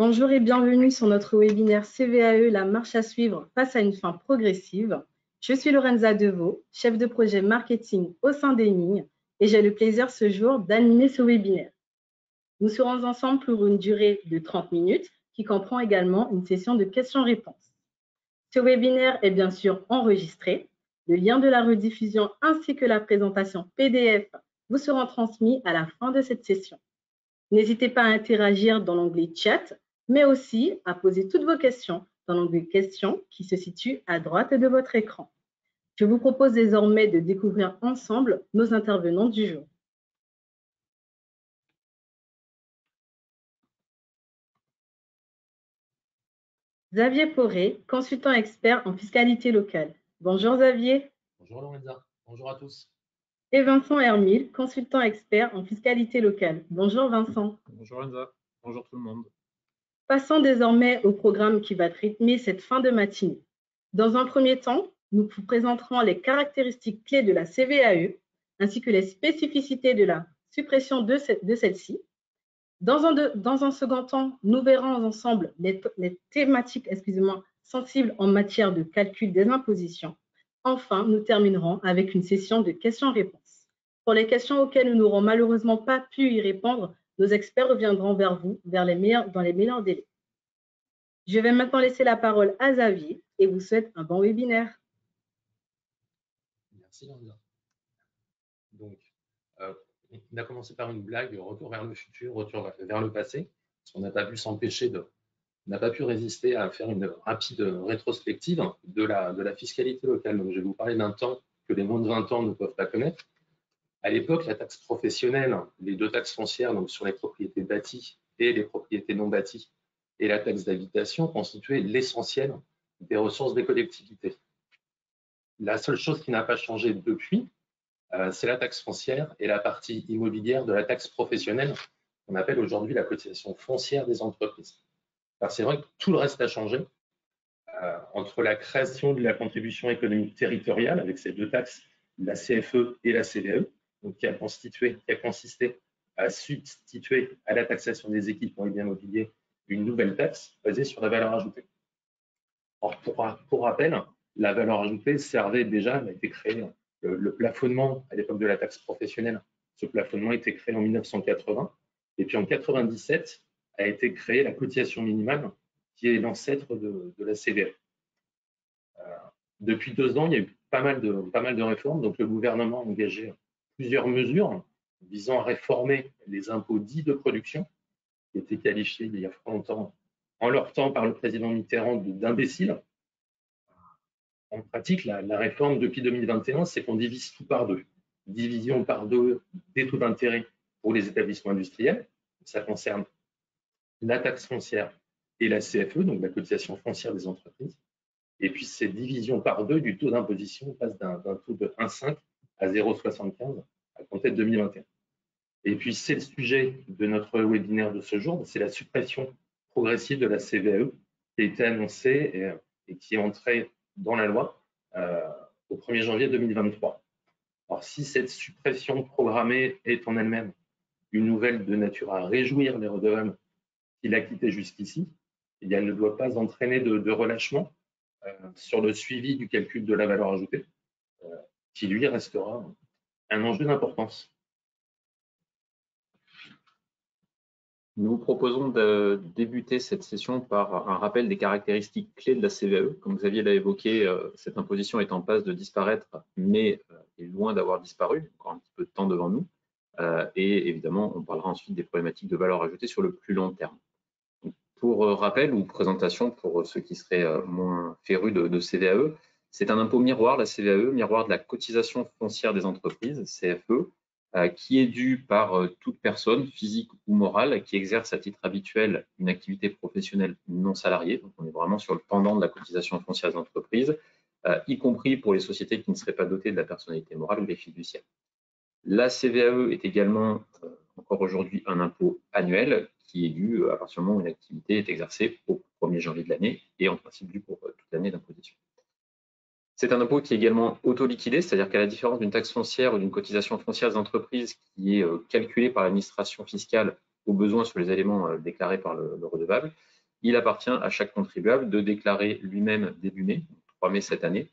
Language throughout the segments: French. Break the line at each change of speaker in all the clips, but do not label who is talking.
Bonjour et bienvenue sur notre webinaire CVAE, la marche à suivre face à une fin progressive. Je suis Lorenza Deveau, chef de projet marketing au sein d'Eming et j'ai le plaisir ce jour d'animer ce webinaire. Nous serons ensemble pour une durée de 30 minutes qui comprend également une session de questions-réponses. Ce webinaire est bien sûr enregistré. Le lien de la rediffusion ainsi que la présentation PDF vous seront transmis à la fin de cette session. N'hésitez pas à interagir dans l'onglet chat, mais aussi à poser toutes vos questions dans l'onglet questions qui se situe à droite de votre écran. Je vous propose désormais de découvrir ensemble nos intervenants du jour. Xavier Poré, consultant expert en fiscalité locale. Bonjour Xavier.
Bonjour Lorenza, bonjour à tous.
Et Vincent Hermile, consultant expert en fiscalité locale. Bonjour Vincent.
Bonjour Lorenza, bonjour tout le monde.
Passons désormais au programme qui va rythmer cette fin de matinée. Dans un premier temps, nous vous présenterons les caractéristiques clés de la CVAE ainsi que les spécificités de la suppression de celle-ci. Dans un second temps, nous verrons ensemble les thématiques sensibles en matière de calcul des impositions. Enfin, nous terminerons avec une session de questions-réponses. Pour les questions auxquelles nous n'aurons malheureusement pas pu y répondre, nos experts reviendront vers vous dans les meilleurs délais. Je vais maintenant laisser la parole à Xavier et vous souhaite un bon webinaire.
Merci Lorenza. Donc, on a commencé par une blague, retour vers le futur, retour vers le passé. On n'a pas pu s'empêcher n'a pas pu résister à faire une rapide rétrospective de la fiscalité locale. Donc, je vais vous parler d'un temps que les moins de 20 ans ne peuvent pas connaître. À l'époque, la taxe professionnelle, les deux taxes foncières, donc sur les propriétés bâties et les propriétés non bâties, et la taxe d'habitation constituaient l'essentiel des ressources des collectivités. La seule chose qui n'a pas changé depuis, c'est la taxe foncière et la partie immobilière de la taxe professionnelle, qu'on appelle aujourd'hui la cotisation foncière des entreprises. Alors c'est vrai que tout le reste a changé. Entre la création de la contribution économique territoriale, avec ces deux taxes, la CFE et la CVAE, donc qui a consisté à substituer à la taxation des équipements et biens mobiliers une nouvelle taxe basée sur la valeur ajoutée. Or, pour rappel, la valeur ajoutée servait déjà, elle a été créée, le plafonnement à l'époque de la taxe professionnelle, ce plafonnement a été créé en 1980, et puis en 1997 a été créée la cotisation minimale, qui est l'ancêtre de la CVAE. Depuis 2 ans, il y a eu pas mal de réformes, donc le gouvernement a engagé plusieurs mesures visant à réformer les impôts dits de production, qui étaient qualifiés il y a longtemps, en leur temps par le président Mitterrand d'imbéciles. En pratique, la réforme depuis 2021, c'est qu'on divise tout par deux. Division par deux des taux d'intérêt pour les établissements industriels. Ça concerne la taxe foncière et la CFE, donc la cotisation foncière des entreprises. Et puis, c'est division par deux du taux d'imposition. On passe d'un taux de 1,5 à 0,75 à compter de 2021. Et puis, c'est le sujet de notre webinaire de ce jour, c'est la suppression progressive de la CVAE qui a été annoncée et qui est entrée dans la loi au 1er janvier 2023. Alors, si cette suppression programmée est en elle-même une nouvelle de nature à réjouir les redevables qui l'acquittaient jusqu'ici, elle ne doit pas entraîner de relâchement sur le suivi du calcul de la valeur ajoutée, qui lui restera un enjeu d'importance.
Nous vous proposons de débuter cette session par un rappel des caractéristiques clés de la CVAE. Comme Xavier l'a évoqué, cette imposition est en passe de disparaître, mais est loin d'avoir disparu, encore un petit peu de temps devant nous. Et évidemment, on parlera ensuite des problématiques de valeur ajoutée sur le plus long terme. Donc, pour rappel ou présentation pour ceux qui seraient moins férus de CVAE, c'est un impôt miroir, la CVAE, miroir de la cotisation foncière des entreprises, CFE, qui est dû par toute personne, physique ou morale, qui exerce à titre habituel une activité professionnelle non salariée. Donc, on est vraiment sur le pendant de la cotisation foncière des entreprises, y compris pour les sociétés qui ne seraient pas dotées de la personnalité morale ou les fiduciaires. La CVAE est également encore aujourd'hui un impôt annuel qui est dû à partir du moment où une activité est exercée au 1er janvier de l'année et en principe dû pour toute l'année d'imposition. C'est un impôt qui est également auto-liquidé, c'est-à-dire qu'à la différence d'une taxe foncière ou d'une cotisation foncière des entreprises qui est calculée par l'administration fiscale au besoin sur les éléments déclarés par le redevable. Il appartient à chaque contribuable de déclarer lui-même début mai, 3 mai cette année,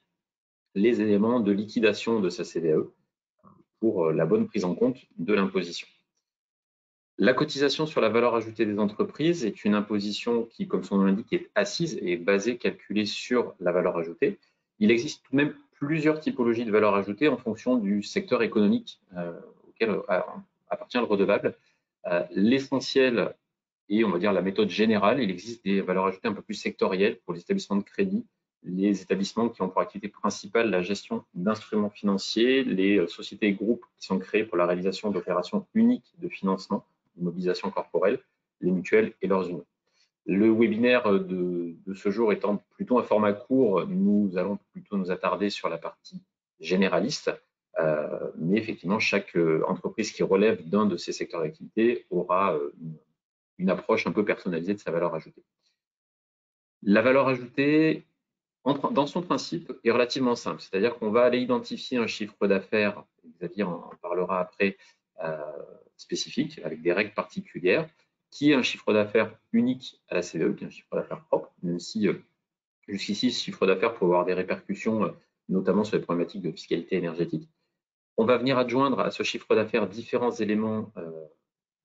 les éléments de liquidation de sa CVAE pour la bonne prise en compte de l'imposition. La cotisation sur la valeur ajoutée des entreprises est une imposition qui, comme son nom l'indique, est assise et basée, calculée sur la valeur ajoutée. Il existe tout de même plusieurs typologies de valeur ajoutée en fonction du secteur économique auquel appartient le redevable. L'essentiel et, on va dire, la méthode générale, il existe des valeurs ajoutées un peu plus sectorielles pour les établissements de crédit, les établissements qui ont pour activité principale la gestion d'instruments financiers, les sociétés et groupes qui sont créés pour la réalisation d'opérations uniques de financement, de mobilisation corporelle, les mutuelles et leurs unions. Le webinaire de ce jour étant plutôt un format court, nous allons plutôt nous attarder sur la partie généraliste, mais effectivement, chaque entreprise qui relève d'un de ces secteurs d'activité aura une approche un peu personnalisée de sa valeur ajoutée. La valeur ajoutée, dans son principe, est relativement simple, c'est-à-dire qu'on va aller identifier un chiffre d'affaires, Xavier en parlera après, spécifique, avec des règles particulières, qui est un chiffre d'affaires unique à la CVE, qui est un chiffre d'affaires propre, même si jusqu'ici, ce chiffre d'affaires peut avoir des répercussions, notamment sur les problématiques de fiscalité énergétique. On va venir adjoindre à ce chiffre d'affaires différents éléments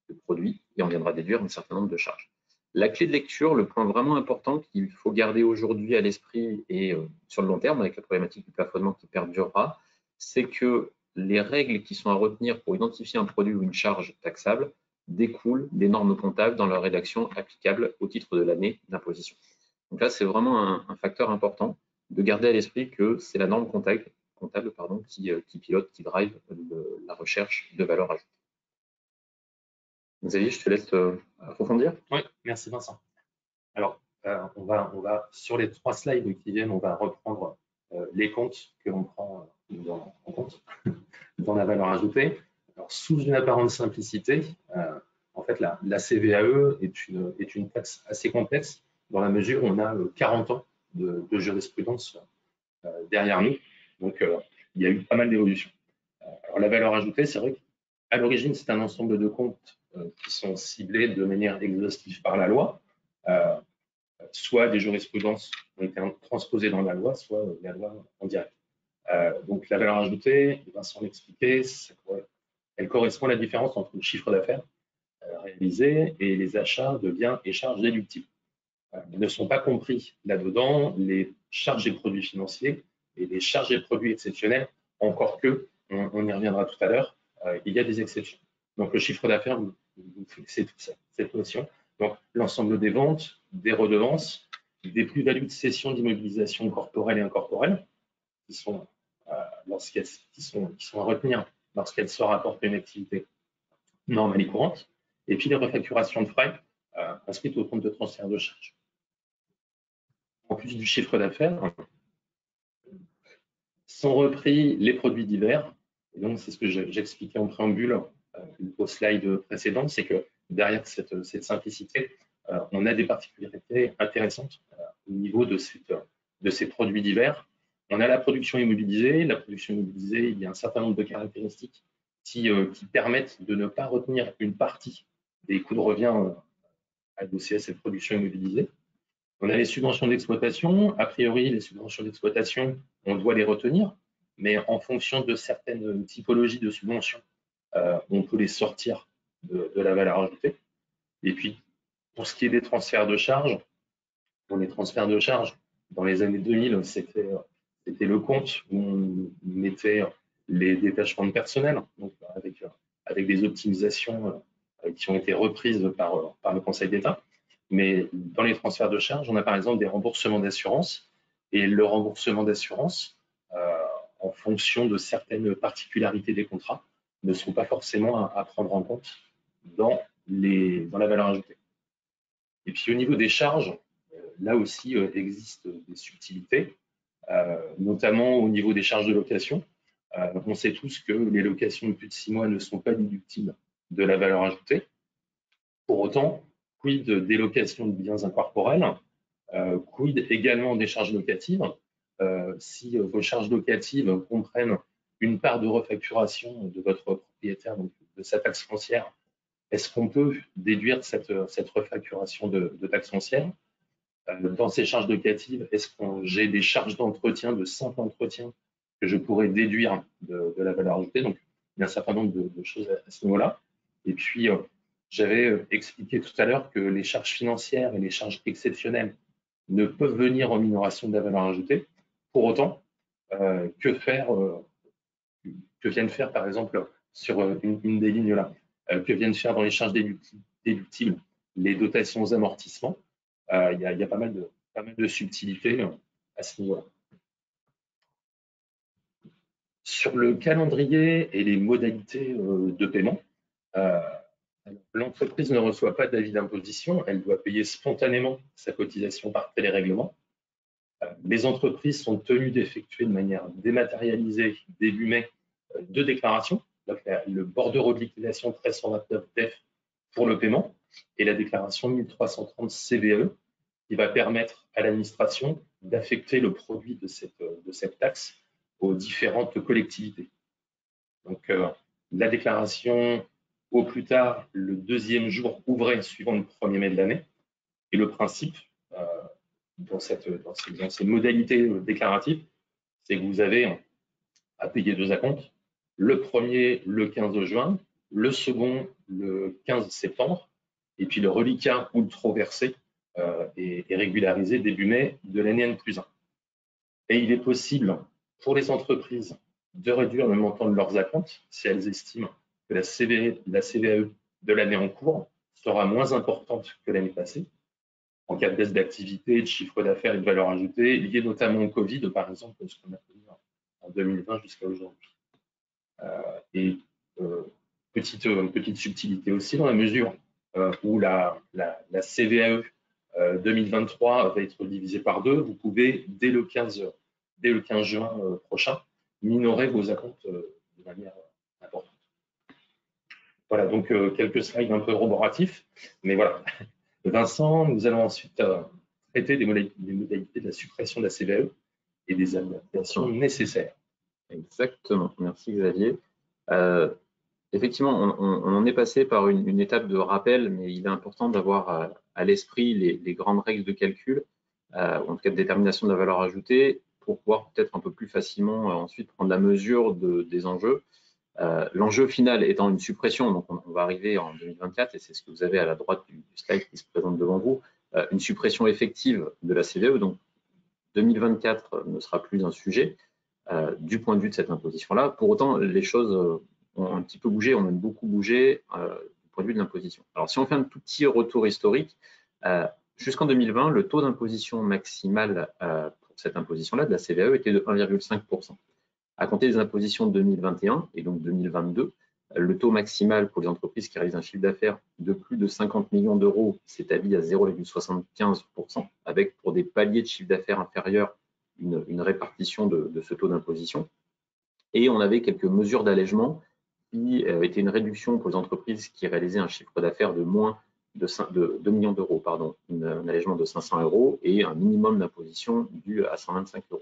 de produits et on viendra déduire un certain nombre de charges. La clé de lecture, le point vraiment important qu'il faut garder aujourd'hui à l'esprit et sur le long terme avec la problématique du plafonnement qui perdurera, c'est que les règles qui sont à retenir pour identifier un produit ou une charge taxable découlent des normes comptables dans leur rédaction applicable au titre de l'année d'imposition. Donc là, c'est vraiment un facteur important de garder à l'esprit que c'est la norme comptable qui pilote, qui drive la recherche de valeur ajoutée. Xavier, je te laisse approfondir.
Oui, merci Vincent. Alors, on va sur les 3 slides qui viennent, on va reprendre les comptes que l'on prend en compte dans la valeur ajoutée. Alors, sous une apparente simplicité, en fait, la CVAE est une taxe assez complexe dans la mesure où on a 40 ans de jurisprudence derrière nous. Donc, il y a eu pas mal d'évolutions. Alors, la valeur ajoutée, c'est vrai qu'à l'origine, c'est un ensemble de comptes qui sont ciblés de manière exhaustive par la loi. Soit des jurisprudences ont été transposées dans la loi, soit la loi en direct. Donc la valeur ajoutée, Vincent l'expliquait, elle correspond à la différence entre le chiffre d'affaires réalisé et les achats de biens et charges déductibles. Ne sont pas compris là-dedans les charges et produits financiers et les charges et produits exceptionnels, encore que, on y reviendra tout à l'heure, il y a des exceptions. Donc le chiffre d'affaires, vous fixez cette notion. Donc l'ensemble des ventes, des redevances, des plus-values de cession d'immobilisation corporelle et incorporelle, qui sont à retenir lorsqu'elles se rapportent à une activité normale et courante, et puis les refacturations de frais inscrites au compte de transfert de charges. En plus du chiffre d'affaires, sont repris les produits divers. Et donc, c'est ce que j'expliquais en préambule au slide précédent, c'est que derrière cette simplicité, on a des particularités intéressantes au niveau de ces produits divers. On a la production immobilisée. La production immobilisée, il y a un certain nombre de caractéristiques qui permettent de ne pas retenir une partie des coûts de revient adossés à cette production immobilisée. On a les subventions d'exploitation. A priori, les subventions d'exploitation, on doit les retenir, mais en fonction de certaines typologies de subventions, on peut les sortir de la valeur ajoutée. Et puis, pour ce qui est des transferts de charges, pour les transferts de charges, dans les années 2000, c'était le compte où on mettait les détachements de personnel, donc avec des optimisations qui ont été reprises par le Conseil d'État. Mais dans les transferts de charges, on a par exemple des remboursements d'assurance. Et le remboursement d'assurance, en fonction de certaines particularités des contrats, ne sont pas forcément à prendre en compte dans la valeur ajoutée. Et puis au niveau des charges, là aussi existent des subtilités, notamment au niveau des charges de location. On sait tous que les locations de plus de 6 mois ne sont pas déductibles de la valeur ajoutée. Pour autant, quid des locations de biens incorporels, quid également des charges locatives. Si vos charges locatives comprennent une part de refacturation de votre propriétaire, donc de sa taxe foncière, est-ce qu'on peut déduire cette refacturation de taxes foncières? Dans ces charges locatives, est-ce que j'ai des charges d'entretien, de simple entretien, que je pourrais déduire de la valeur ajoutée? Donc, il y a un certain nombre de choses à ce niveau-là. Et puis, j'avais expliqué tout à l'heure que les charges financières et les charges exceptionnelles ne peuvent venir en minoration de la valeur ajoutée. Pour autant, que viennent faire, par exemple, sur une des lignes là, que viennent faire dans les charges déductibles les dotations aux amortissements? Il y a pas mal de subtilités à ce niveau-là. Sur le calendrier et les modalités de paiement, l'entreprise ne reçoit pas d'avis d'imposition, elle doit payer spontanément sa cotisation par télérèglement. Les entreprises sont tenues d'effectuer de manière dématérialisée début mai 2 déclarations, donc le bordereau de liquidation 1329 DEF pour le paiement et la déclaration 1330 CVE qui va permettre à l'administration d'affecter le produit de cette taxe aux différentes collectivités. Donc la déclaration au plus tard le 2e jour ouvré suivant le 1er mai de l'année. Et le principe dans ces modalités déclaratives, c'est que vous avez à payer 2 acomptes, le premier le 15 juin, le second le 15 septembre, et puis le reliquat ou le trop versé est régularisé début mai de l'année N+1. Et il est possible pour les entreprises de réduire le montant de leurs acomptes si elles estiment que la CVAE de l'année en cours sera moins importante que l'année passée, en cas de baisse d'activité, de chiffre d'affaires et de valeur ajoutée, liée notamment au Covid, par exemple, ce qu'on a connu en 2020 jusqu'à aujourd'hui. Petite subtilité aussi, dans la mesure où la CVAE 2023 va être divisée par 2, vous pouvez, dès le 15 juin prochain, minorer vos acomptes de manière importante. Voilà, donc quelques slides un peu roboratifs, mais voilà. Vincent, nous allons ensuite traiter des modalités de la suppression de la CVAE et des adaptations nécessaires.
Exactement, merci Xavier. Effectivement, on en est passé par une étape de rappel, mais il est important d'avoir à l'esprit les grandes règles de calcul, ou en tout cas de détermination de la valeur ajoutée, pour pouvoir peut-être un peu plus facilement ensuite prendre la mesure des enjeux. L'enjeu final étant une suppression, donc on va arriver en 2024, et c'est ce que vous avez à la droite du slide qui se présente devant vous, une suppression effective de la CVAE, donc 2024 ne sera plus un sujet du point de vue de cette imposition-là. Pour autant, les choses ont un petit peu bougé, ont même beaucoup bougé du point de vue de l'imposition. Alors, si on fait un tout petit retour historique, jusqu'en 2020, le taux d'imposition maximal pour cette imposition-là, de la CVAE, était de 1,5%. À compter des impositions de 2021 et donc 2022, le taux maximal pour les entreprises qui réalisent un chiffre d'affaires de plus de 50 millions d'euros s'établit à 0,75%, avec pour des paliers de chiffre d'affaires inférieurs une répartition de ce taux d'imposition. Et on avait quelques mesures d'allègement qui étaient une réduction pour les entreprises qui réalisaient un chiffre d'affaires de moins de 2 millions d'euros, pardon, un allègement de 500 € et un minimum d'imposition dû à 125 €.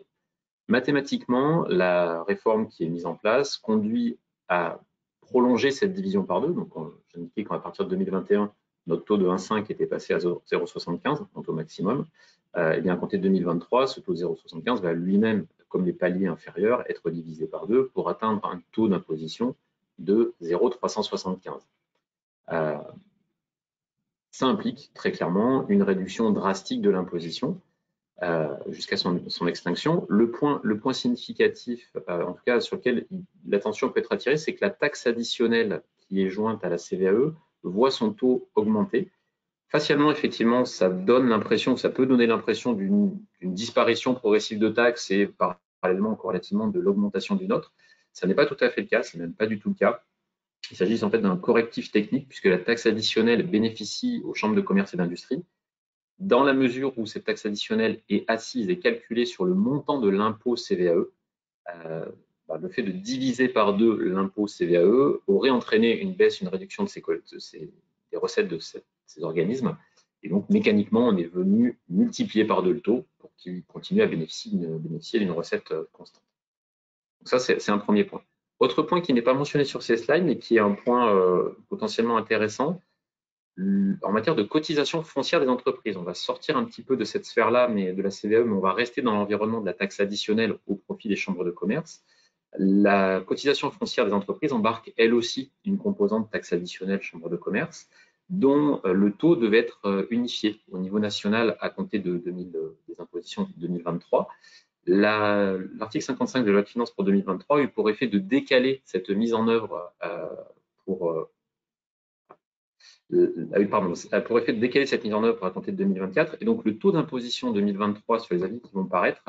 Mathématiquement, la réforme qui est mise en place conduit à prolonger cette division par 2. Donc, j'ai indiqué qu'à partir de 2021, notre taux de 1,5 était passé à 0,75, mon taux maximum. Et bien, à compter de 2023, ce taux de 0,75 va lui-même, comme les paliers inférieurs, être divisé par 2 pour atteindre un taux d'imposition de 0,375. Ça implique très clairement une réduction drastique de l'imposition jusqu'à son extinction. Le point significatif, en tout cas sur lequel l'attention peut être attirée, c'est que la taxe additionnelle qui est jointe à la CVAE voit son taux augmenter. Facialement, effectivement, ça peut donner l'impression d'une disparition progressive de taxes et parallèlement, corrélativement, de l'augmentation d'une autre. Ça n'est pas tout à fait le cas, c'est même pas du tout le cas. Il s'agit en fait d'un correctif technique puisque la taxe additionnelle bénéficie aux chambres de commerce et d'industrie. Dans la mesure où cette taxe additionnelle est assise et calculée sur le montant de l'impôt CVAE, le fait de diviser par 2 l'impôt CVAE aurait entraîné une réduction des recettes de ces organismes. Et donc, mécaniquement, on est venu multiplier par 2 le taux pour qu'ils continuent à bénéficier d'une recette constante. Donc ça, c'est un premier point. Autre point qui n'est pas mentionné sur ces slides, mais qui est un point potentiellement intéressant, en matière de cotisation foncière des entreprises. On va sortir un petit peu de cette sphère-là, mais de la CVAE, mais on va rester dans l'environnement de la taxe additionnelle au profit des chambres de commerce. La cotisation foncière des entreprises embarque elle aussi une composante taxe additionnelle chambre de commerce, dont le taux devait être unifié au niveau national à compter des impositions 2023. L'article 55 de la loi de finances pour 2023 a eu pour effet de décaler cette mise en œuvre pour effet de décaler cette mise en œuvre à compter de 2024. Et donc, le taux d'imposition 2023 sur les avis qui vont paraître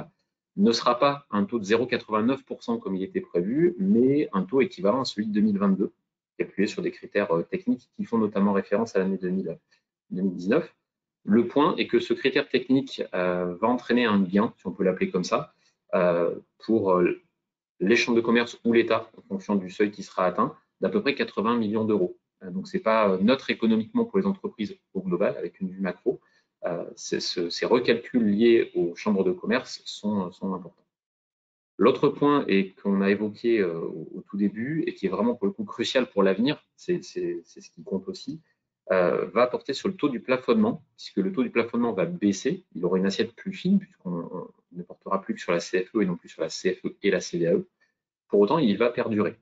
ne sera pas un taux de 0,89% comme il était prévu, mais un taux équivalent à celui de 2022, calculé sur des critères techniques qui font notamment référence à l'année 2019. Le point est que ce critère technique va entraîner un gain, si on peut l'appeler comme ça, pour les chambres de commerce ou l'État, en fonction du seuil qui sera atteint, d'à peu près 80 millions d'euros. Donc, ce n'est pas neutre économiquement pour les entreprises au global, avec une vue macro. Ces recalculs liés aux chambres de commerce sont importants. L'autre point, et qu'on a évoqué au tout début, et qui est vraiment pour le coup crucial pour l'avenir, c'est ce qui compte aussi, va porter sur le taux du plafonnement, puisque le taux du plafonnement va baisser. Il aura une assiette plus fine, puisqu'on ne portera plus que sur la CFE et non plus sur la CFE et la CVAE. Pour autant, il va perdurer.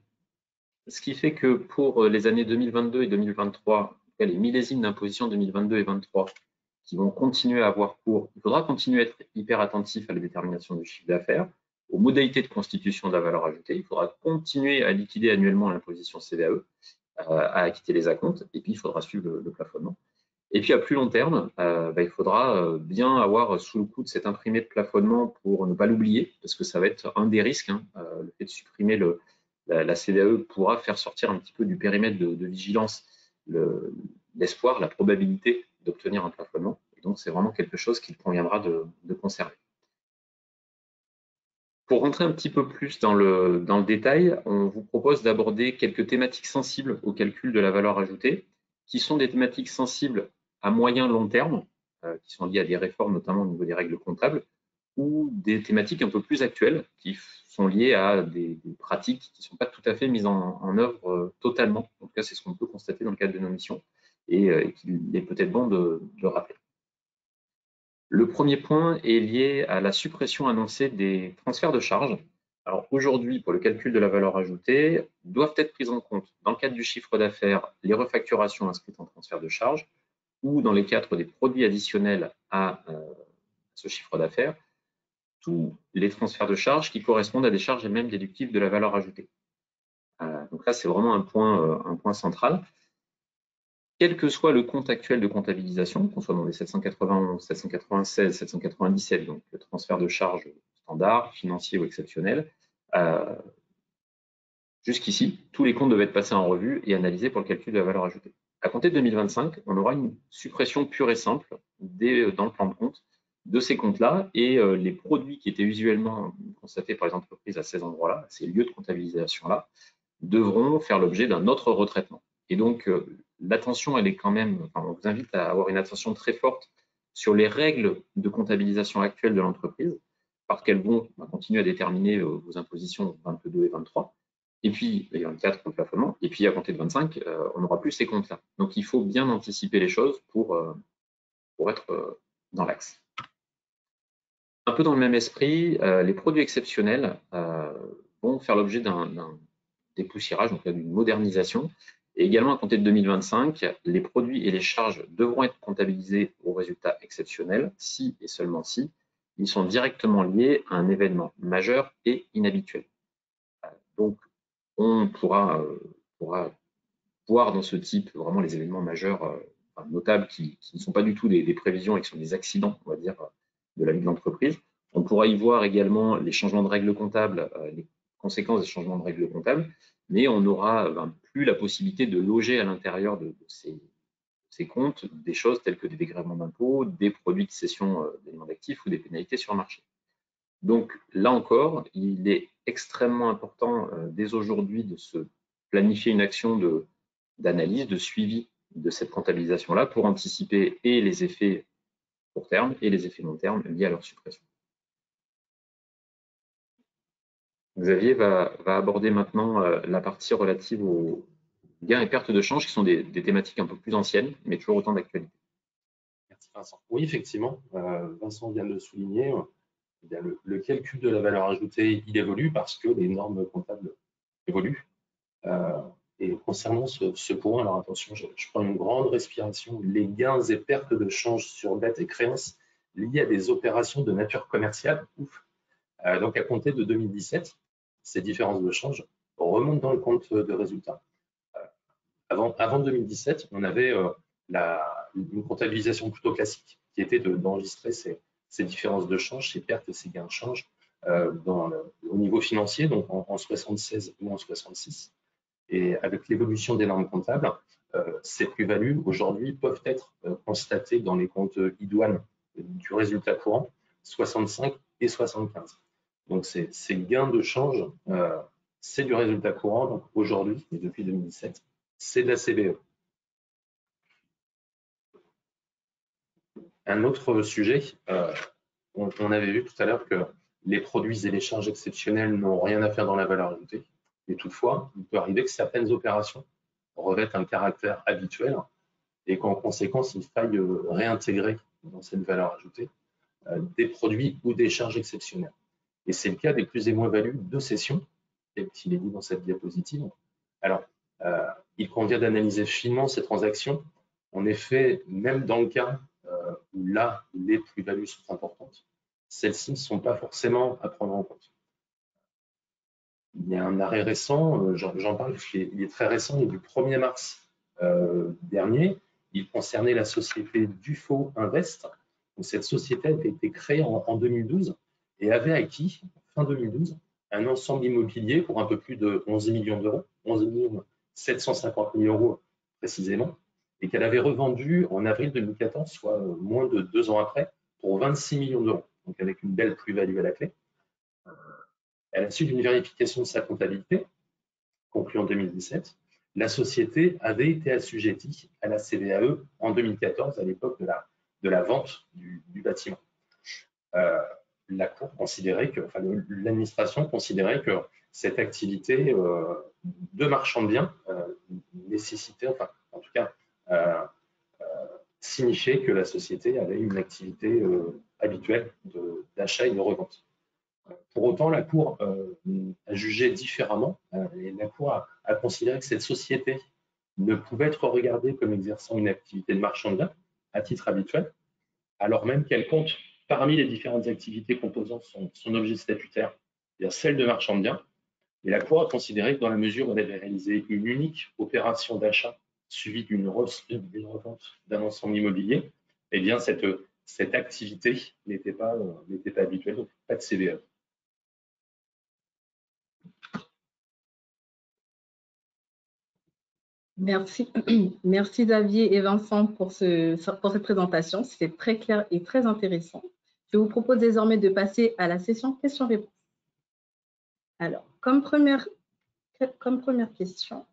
Ce qui fait que pour les années 2022 et 2023, les millésimes d'imposition 2022 et 2023 qui vont continuer à avoir cours, il faudra continuer à être hyper attentif à la détermination du chiffre d'affaires, aux modalités de constitution de la valeur ajoutée. Il faudra continuer à liquider annuellement l'imposition CVAE, à acquitter les acomptes, et puis il faudra suivre le plafonnement. Et puis à plus long terme, il faudra bien avoir sous le coude cet imprimé de plafonnement pour ne pas l'oublier, parce que ça va être un des risques. Le fait de supprimer la CVAE pourra faire sortir un petit peu du périmètre de vigilance l'espoir, la probabilité d'obtenir un plafonnement. Et donc c'est vraiment quelque chose qu'il conviendra de conserver. Pour rentrer un petit peu plus dans le détail, on vous propose d'aborder quelques thématiques sensibles au calcul de la valeur ajoutée, qui sont des thématiques sensibles à moyen long terme, qui sont liées à des réformes, notamment au niveau des règles comptables, ou des thématiques un peu plus actuelles, qui sont liées à des pratiques qui ne sont pas tout à fait mises en œuvre totalement. En tout cas, c'est ce qu'on peut constater dans le cadre de nos missions, et qu'il est peut-être bon de rappeler. Le premier point est lié à la suppression annoncée des transferts de charges. Alors aujourd'hui, pour le calcul de la valeur ajoutée, doivent être prises en compte, dans le cadre du chiffre d'affaires, les refacturations inscrites en transfert de charges, ou dans les cadres des produits additionnels à ce chiffre d'affaires, tous les transferts de charges qui correspondent à des charges et même déductibles de la valeur ajoutée. Donc là, c'est vraiment un point central. Quel que soit le compte actuel de comptabilisation, qu'on soit dans les 791, 796, 797, donc le transfert de charges standard, financier ou exceptionnel, jusqu'ici, tous les comptes devaient être passés en revue et analysés pour le calcul de la valeur ajoutée. À compter de 2025, on aura une suppression pure et simple dans le plan de compte de ces comptes-là, et les produits qui étaient usuellement constatés par les entreprises à ces endroits-là, ces lieux de comptabilisation-là, devront faire l'objet d'un autre retraitement. Et donc, l'attention, elle est quand même, on vous invite à avoir une attention très forte sur les règles de comptabilisation actuelles de l'entreprise, parce qu'elles vont continuer à déterminer vos impositions 22 et 23. Et puis, il y a 24 pour le plafonnement. Et puis, à compter de 25, on n'aura plus ces comptes-là. Donc, il faut bien anticiper les choses pour être dans l'axe. Un peu dans le même esprit, les produits exceptionnels vont faire l'objet d'un dépoussiérage, donc d'une modernisation. Et également, à compter de 2025, les produits et les charges devront être comptabilisés au résultat exceptionnel si et seulement si ils sont directement liés à un événement majeur et inhabituel. Donc, on pourra voir dans ce type vraiment les événements majeurs notables qui ne sont pas du tout des prévisions et qui sont des accidents, on va dire, de la vie de l'entreprise. On pourra y voir également les changements de règles comptables, les conséquences des changements de règles comptables, mais on n'aura plus la possibilité de loger à l'intérieur de ces comptes des choses telles que des dégrèvements d'impôts, des produits de cession d'éléments d'actifs ou des pénalités sur le marché. Donc là encore, il est extrêmement important dès aujourd'hui de se planifier une action d'analyse, de suivi de cette comptabilisation-là pour anticiper et les effets court terme et les effets long terme liés à leur suppression. Xavier va aborder maintenant la partie relative aux gains et pertes de change, qui sont des thématiques un peu plus anciennes, mais toujours autant d'actualité.
Merci Vincent. Oui, effectivement, Vincent vient de le souligner. Le calcul de la valeur ajoutée, il évolue parce que les normes comptables évoluent. Et concernant ce point, alors attention, je prends une grande respiration. Les gains et pertes de change sur dette et créances liées à des opérations de nature commerciale, donc à compter de 2017, ces différences de change remontent dans le compte de résultat. Avant 2017, on avait une comptabilisation plutôt classique qui était d'enregistrer ces différences de change, ces pertes et ces gains de change au niveau financier, donc en 76 ou en 66. Et avec l'évolution des normes comptables, ces plus-values aujourd'hui peuvent être constatées dans les comptes idoines du résultat courant 65 et 75. Donc ces gains de change, c'est du résultat courant. Donc aujourd'hui, et depuis 2017, c'est de la CVE. Un autre sujet, on avait vu tout à l'heure que les produits et les charges exceptionnelles n'ont rien à faire dans la valeur ajoutée. Et toutefois, il peut arriver que certaines opérations revêtent un caractère habituel et qu'en conséquence, il faille réintégrer dans cette valeur ajoutée des produits ou des charges exceptionnelles. Et c'est le cas des plus et moins-values de cession, tel qu'il est dit dans cette diapositive. Alors, il convient d'analyser finement ces transactions. En effet, même dans le cas où là, les plus-values sont importantes, celles-ci ne sont pas forcément à prendre en compte. Il y a un arrêt récent, j'en parle parce qu'il est très récent, il est du 1er mars dernier. Il concernait la société Dufo Invest. Donc, cette société avait été créée en 2012 et avait acquis, fin 2012, un ensemble immobilier pour un peu plus de 11 millions d'euros, 11 750 000 euros précisément, et qu'elle avait revendu en avril 2014, soit moins de 2 ans après, pour 26 millions d'euros, donc avec une belle plus-value à la clé. À la suite d'une vérification de sa comptabilité, conclue en 2017, la société avait été assujettie à la CVAE en 2014, à l'époque de la vente du bâtiment. La Cour considérait que, enfin, l'administration considérait que cette activité de marchand de biens nécessitait, enfin, en tout cas, signifiait que la société avait une activité habituelle d'achat et de revente. Pour autant, la Cour a jugé différemment et la Cour a considéré que cette société ne pouvait être regardée comme exerçant une activité de marchand de biens à titre habituel, alors même qu'elle compte parmi les différentes activités composant son objet statutaire, c'est-à-dire celle de marchand de biens. Et la Cour a considéré que dans la mesure où elle avait réalisé une unique opération d'achat suivie d'une revente d'un ensemble immobilier, eh bien cette activité n'était pas habituelle, donc pas de CVAE.
Merci. Merci Xavier et Vincent pour cette présentation. C'était très clair et très intéressant. Je vous propose désormais de passer à la session questions-réponses. Alors, comme première question,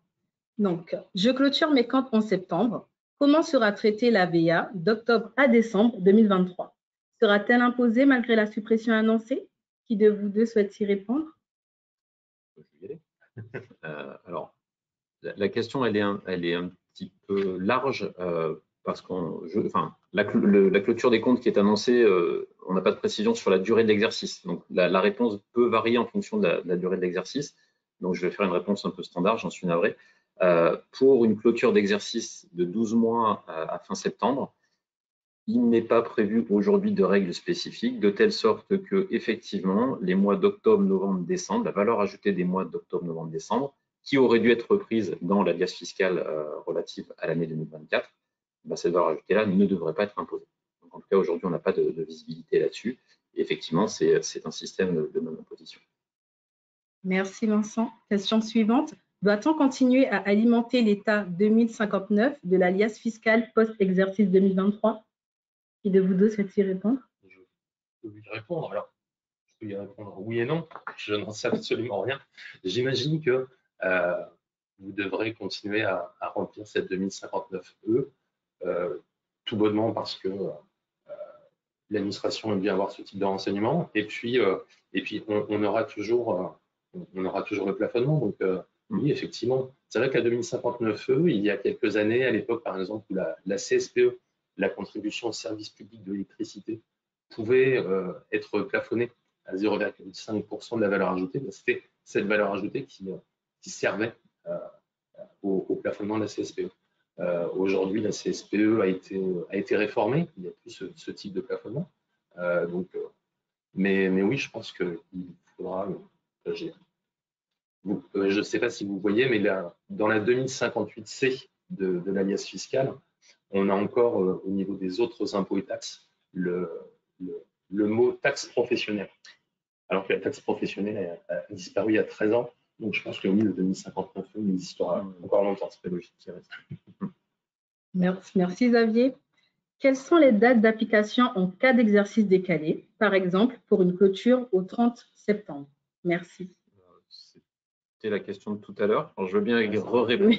donc, je clôture mes comptes en septembre. Comment sera traitée la VA d'octobre à décembre 2023? Sera-t-elle imposée malgré la suppression annoncée? Qui de vous deux souhaite y répondre?
Alors, la question, elle est un petit peu large parce la clôture des comptes qui est annoncée, on n'a pas de précision sur la durée de l'exercice. Donc, la réponse peut varier en fonction de la durée de l'exercice. Donc, je vais faire une réponse un peu standard, j'en suis navré. Pour une clôture d'exercice de 12 mois à fin septembre, il n'est pas prévu aujourd'hui de règles spécifiques, de telle sorte que, effectivement, les mois d'octobre, novembre, décembre, la valeur ajoutée des mois d'octobre, novembre, décembre, qui aurait dû être reprise dans l'alias fiscale relative à l'année 2024, cette valeur ajoutée-là ne devrait pas être imposée. Donc, en tout cas, aujourd'hui, on n'a pas de visibilité là-dessus. Et effectivement, c'est un système de non-imposition.
Merci Vincent. Question suivante. Doit-on continuer à alimenter l'état 2059 de l'alias fiscal post-exercice 2023? Qui de vous deux souhaite y répondre?
Je peux y répondre. Alors, je peux y répondre oui et non. Je n'en sais absolument rien. J'imagine que vous devrez continuer à remplir cette 2059E, tout bonnement parce que l'administration aime bien avoir ce type de renseignements. Et puis on aura toujours on aura toujours le plafonnement. Donc, oui, effectivement, c'est vrai qu'à 2059E, il y a quelques années, à l'époque, par exemple, où la CSPE, la contribution au service public de l'électricité, pouvait être plafonnée à 0,5% de la valeur ajoutée, c'était cette valeur ajoutée qui servait au plafonnement de la CSPE. Aujourd'hui, la CSPE a été réformée, il n'y a plus ce type de plafonnement. Mais oui, je pense qu'il faudra agir. Je ne sais pas si vous voyez, mais là, dans la 2058C de l'alias fiscal, on a encore au niveau des autres impôts et taxes le mot taxe professionnelle. Alors que la taxe professionnelle a disparu il y a 13 ans. Donc je pense que oui, le 2059 il existera encore longtemps. C'est pas logique qui reste.
Merci Xavier. Quelles sont les dates d'application en cas d'exercice décalé, par exemple pour une clôture au 30 septembre? Merci.
C'était la question de tout à l'heure. Je veux bien répondre.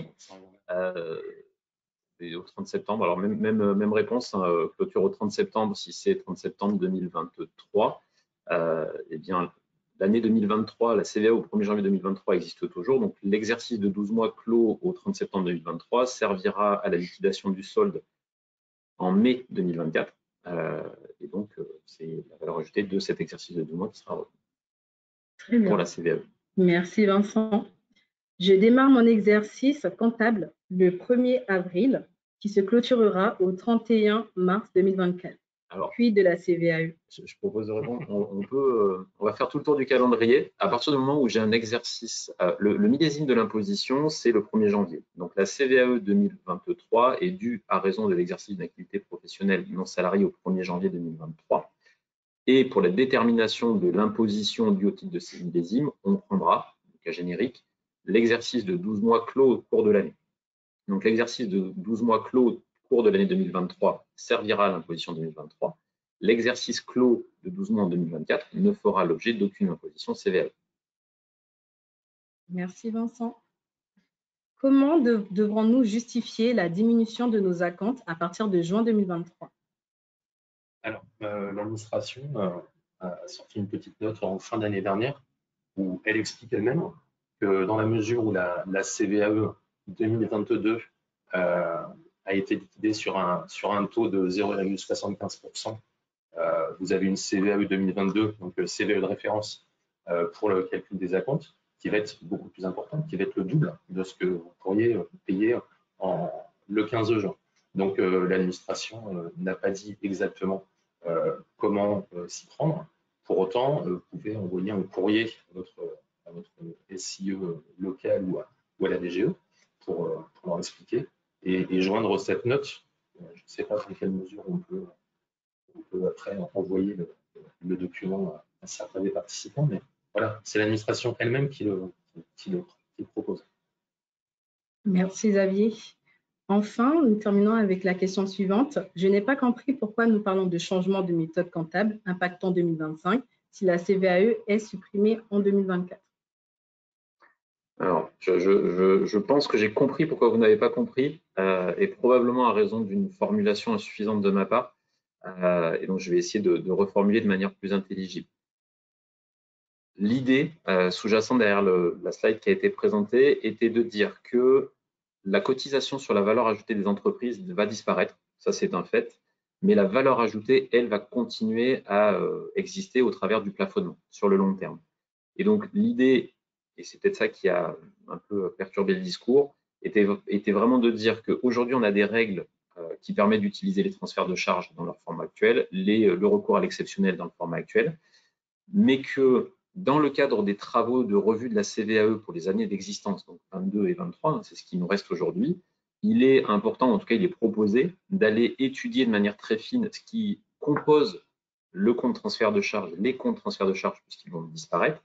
Au 30 septembre, alors même réponse, hein, clôture au 30 septembre, si c'est 30 septembre 2023, eh bien, l'année 2023, la CVAE au 1er janvier 2023 existe toujours, donc l'exercice de 12 mois clos au 30 septembre 2023 servira à la liquidation du solde en mai 2024, et donc c'est la valeur ajoutée de cet exercice de 12 mois qui sera retenue pour la CVAE.
Merci Vincent. Je démarre mon exercice comptable le 1er avril, qui se clôturera au 31 mars 2024. Alors, puis de la CVAE.
Je propose de répondre. On va faire tout le tour du calendrier. À partir du moment où j'ai un exercice, le millésime de l'imposition, c'est le 1er janvier. Donc la CVAE 2023 est due à raison de l'exercice d'une activité professionnelle non salariée au 1er janvier 2023. Et pour la détermination de l'imposition due au titre de ces millésimes, on prendra, le cas générique, l'exercice de 12 mois clos au cours de l'année. Donc l'exercice de 12 mois clos au cours de l'année 2023 servira à l'imposition 2023. L'exercice clos de 12 mois en 2024 ne fera l'objet d'aucune imposition CVAE.
Merci Vincent. Comment devrons-nous justifier la diminution de nos acomptes à partir de juin 2023?
Alors, l'administration a sorti une petite note en fin d'année dernière où elle explique elle-même que dans la mesure où la CVAE 2022 a été liquidée sur un taux de 0,75%, vous avez une CVAE 2022, donc CVAE de référence pour le calcul des acomptes, qui va être beaucoup plus importante, qui va être le double de ce que vous pourriez payer le 15 juin. Donc l'administration n'a pas dit exactement comment s'y prendre. Pour autant, vous pouvez envoyer un courrier à votre SIE local ou à la DGE pour leur expliquer et joindre cette note. Je ne sais pas dans quelle mesure on peut après envoyer le document à certains des participants, mais voilà, c'est l'administration elle-même qui le propose.
Merci Xavier. Enfin, nous terminons avec la question suivante. Je n'ai pas compris pourquoi nous parlons de changement de méthode comptable impactant 2025 si la CVAE est supprimée en 2024.
Alors, je pense que j'ai compris pourquoi vous n'avez pas compris, et probablement à raison d'une formulation insuffisante de ma part. Et donc, je vais essayer de reformuler de manière plus intelligible. L'idée sous-jacente derrière la slide qui a été présentée était de dire que la cotisation sur la valeur ajoutée des entreprises va disparaître, ça c'est un fait, mais la valeur ajoutée, elle, va continuer à exister au travers du plafonnement sur le long terme. Et donc l'idée, et c'est peut-être ça qui a un peu perturbé le discours, était vraiment de dire qu'aujourd'hui on a des règles qui permettent d'utiliser les transferts de charges dans leur forme actuelle, le recours à l'exceptionnel dans le format actuel, mais que dans le cadre des travaux de revue de la CVAE pour les années d'existence, donc 22 et 23, c'est ce qui nous reste aujourd'hui, il est important, en tout cas il est proposé, d'aller étudier de manière très fine ce qui compose le compte transfert de charges, les comptes transfert de charges, puisqu'ils vont disparaître.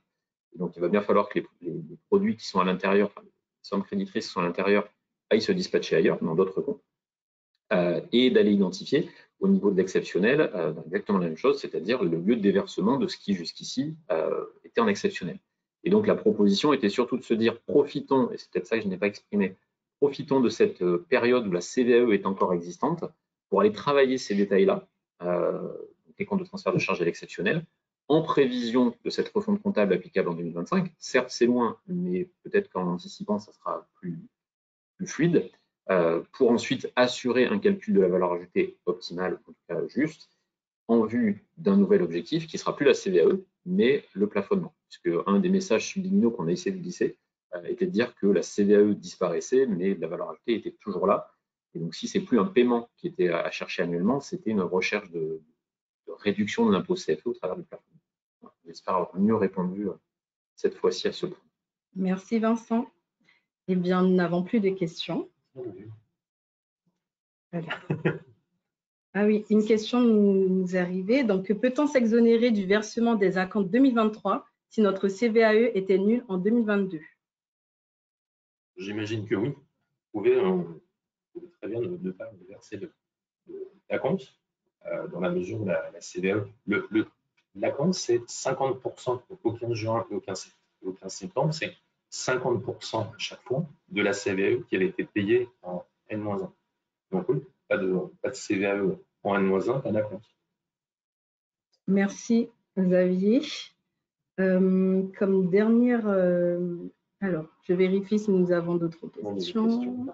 Et donc il va bien falloir que les produits qui sont à l'intérieur, enfin, les sommes créditrices qui sont à l'intérieur, aillent se dispatcher ailleurs, dans d'autres comptes, et d'aller identifier au niveau de l'exceptionnel exactement la même chose, c'est-à-dire le lieu de déversement de ce qui jusqu'ici était en exceptionnel. Et donc la proposition était surtout de se dire profitons, et c'est peut-être ça que je n'ai pas exprimé, profitons de cette période où la CVAE est encore existante pour aller travailler ces détails-là, les comptes de transfert de charges et l'exceptionnel, en prévision de cette refonte comptable applicable en 2025. Certes, c'est loin, mais peut-être qu'en anticipant, ça sera plus fluide, pour ensuite assurer un calcul de la valeur ajoutée optimale, en tout cas juste, en vue d'un nouvel objectif qui ne sera plus la CVAE, mais le plafonnement. Puisque un des messages subliminaux qu'on a essayé de glisser était de dire que la CVAE disparaissait, mais la valeur ajoutée était toujours là. Et donc, si ce n'est plus un paiement qui était à chercher annuellement, c'était une recherche de réduction de l'impôt CFE au travers du plafonnement. Voilà. J'espère avoir mieux répondu cette fois-ci à ce point.
Merci Vincent. Eh bien, nous n'avons plus de questions. Ah oui, une question nous est arrivée. Donc, peut-on s'exonérer du versement des acomptes 2023 si notre CVAE était nul en 2022?
J'imagine que oui. Vous pouvez très bien ne pas verser l'acompte dans la mesure où la CVAE. L'acompte, c'est 50% au 15 juin et au 15 septembre, c'est 50% à chaque fois de la CVAE qui avait été payée en N-1. Donc oui, pas de CVAE en N-1, pas d'acompte.
Merci Xavier. Comme dernière, alors je vérifie si nous avons d'autres questions.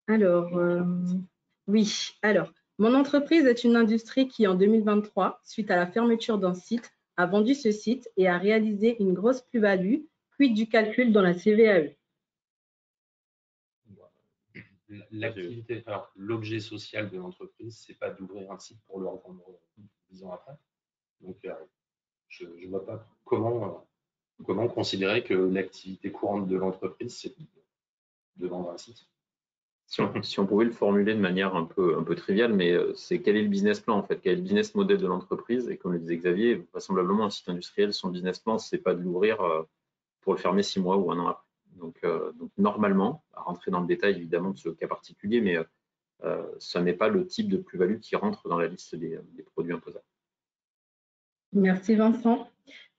Alors, oui, alors, mon entreprise est une industrie qui en 2023, suite à la fermeture d'un site, a vendu ce site et a réalisé une grosse plus-value, quid du calcul dans la CVAE?
L'activité, alors l'objet social de l'entreprise, c'est pas d'ouvrir un site pour le revendre 10 ans après. Donc, je ne vois pas comment considérer que l'activité courante de l'entreprise, c'est de vendre un site.
Si on pouvait le formuler de manière un peu triviale, mais c'est quel est le business plan en fait, quel est le business model de l'entreprise? Et comme le disait Xavier, vraisemblablement un site industriel, son business plan, c'est pas de l'ouvrir pour le fermer 6 mois ou 1 an après. Donc normalement, à rentrer dans le détail évidemment de ce cas particulier, mais ça n'est pas le type de plus-value qui rentre dans la liste des produits imposables.
Merci Vincent.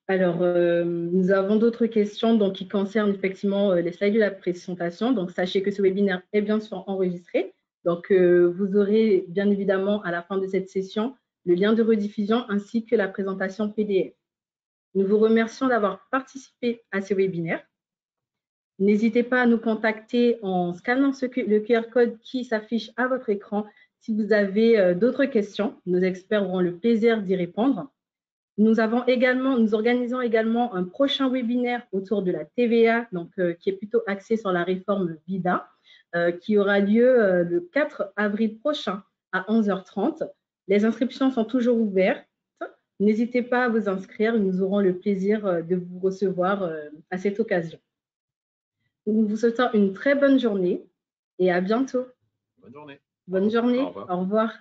Alors, nous avons d'autres questions donc, qui concernent effectivement les slides de la présentation. Donc, sachez que ce webinaire est bien sûr enregistré. Donc, vous aurez bien évidemment à la fin de cette session le lien de rediffusion ainsi que la présentation PDF. Nous vous remercions d'avoir participé à ce webinaire. N'hésitez pas à nous contacter en scannant le QR code qui s'affiche à votre écran si vous avez d'autres questions. Nos experts auront le plaisir d'y répondre. Nous organisons également un prochain webinaire autour de la TVA, donc, qui est plutôt axé sur la réforme VIDA, qui aura lieu le 4 avril prochain à 11h30. Les inscriptions sont toujours ouvertes. N'hésitez pas à vous inscrire, nous aurons le plaisir de vous recevoir à cette occasion. Nous vous souhaitons une très bonne journée et à bientôt.
Bonne journée.
Bonne journée. Au revoir.